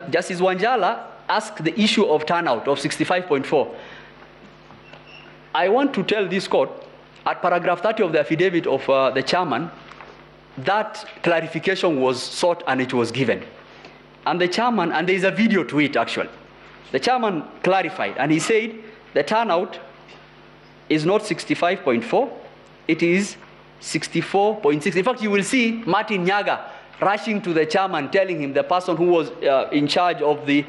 Justice Wanjala asked the issue of turnout of 65.4. I want to tell this court, at paragraph 30 of the affidavit of the chairman, that clarification was sought and it was given. And the chairman, and there is a video to it actually, the chairman clarified and he said the turnout is not 65.4, it is 64.6. In fact, you will see Martin Nyaga rushing to the chairman, telling him, the person who was in charge of the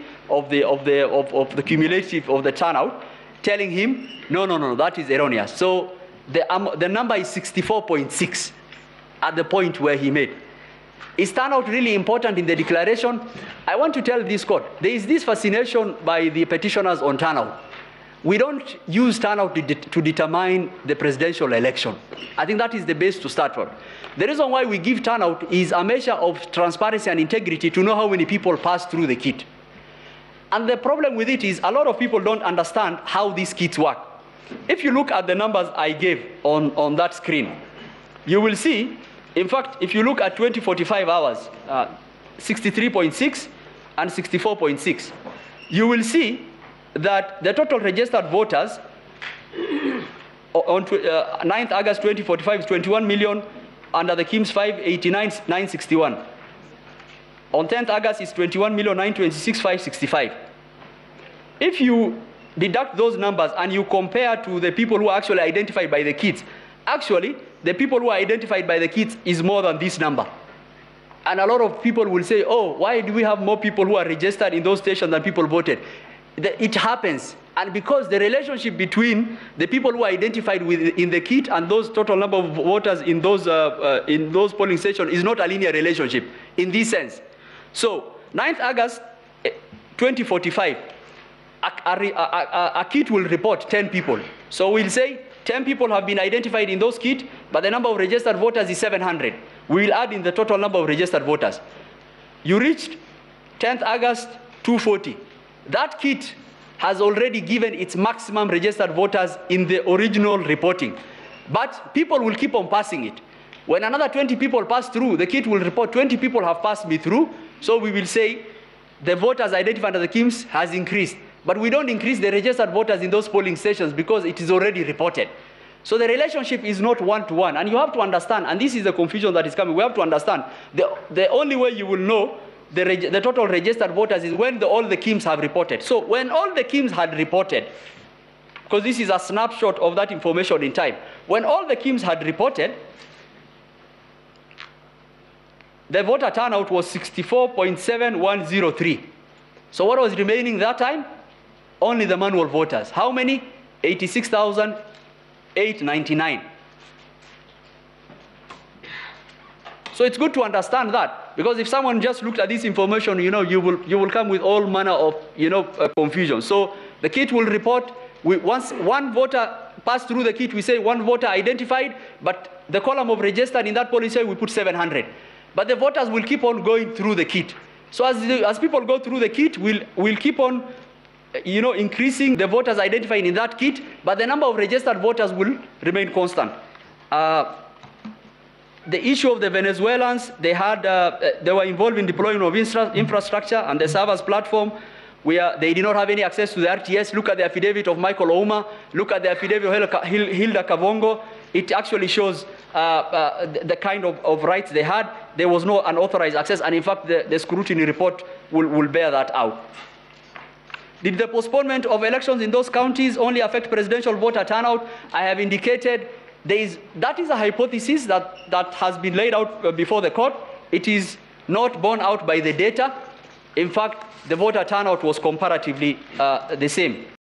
cumulative of the turnout, telling him, no, that is erroneous. So the number is 64.6 at the point where he made. Is turnout really important in the declaration? I want to tell this court, there is this fascination by the petitioners on turnout. We don't use turnout to determine the presidential election. I think that is the base to start from. The reason why we give turnout is a measure of transparency and integrity to know how many people pass through the kit. And the problem with it is a lot of people don't understand how these kits work. If you look at the numbers I gave on that screen, you will see, in fact, if you look at 2045 hours, 63.6 and 64.6, you will see that the total registered voters on 9th August 2045 is 21 million, under the KIMS 589,961. On 10th August is 21,926,565. If you deduct those numbers and you compare to the people who are actually identified by the kits, actually the people who are identified by the kits is more than this number. And a lot of people will say, oh, why do we have more people who are registered in those stations than people voted? It happens, and because the relationship between the people who are identified in the kit and those total number of voters in those polling stations is not a linear relationship in this sense. So 9th August 2045, a kit will report 10 people. So we'll say 10 people have been identified in those kits, but the number of registered voters is 700. We will add in the total number of registered voters. You reached 10th August 240. That kit has already given its maximum registered voters in the original reporting. But people will keep on passing it. When another 20 people pass through, the kit will report 20 people have passed me through. So we will say the voters identified under the KIMS has increased. But we don't increase the registered voters in those polling stations because it is already reported. So the relationship is not one-to-one. And you have to understand, and this is the confusion that is coming, we have to understand, the only way you will know the total registered voters is when all the KIMS have reported. So when all the KIMS had reported, because this is a snapshot of that information in time, when all the KIMS had reported, the voter turnout was 64.7103. So what was remaining that time? Only the manual voters. How many? 86,899. So it's good to understand that, because if someone just looked at this information, you will come with all manner of confusion. So the kit will report, once one voter passed through the kit, we say one voter identified, but the column of registered in that policy we put 700. But the voters will keep on going through the kit. So as people go through the kit, we'll keep on increasing the voters identified in that kit, but the number of registered voters will remain constant. The issue of the Venezuelans, they were involved in deploying of infrastructure and the servers platform, where they did not have any access to the RTS. Look at the affidavit of Michael Ouma. Look at the affidavit of Hilda Kavongo. It actually shows the kind of rights they had. There was no unauthorized access, and in fact, the scrutiny report will bear that out. Did the postponement of elections in those counties only affect presidential voter turnout? I have indicated that is a hypothesis that has been laid out before the court. It is not borne out by the data. In fact, the voter turnout was comparatively the same.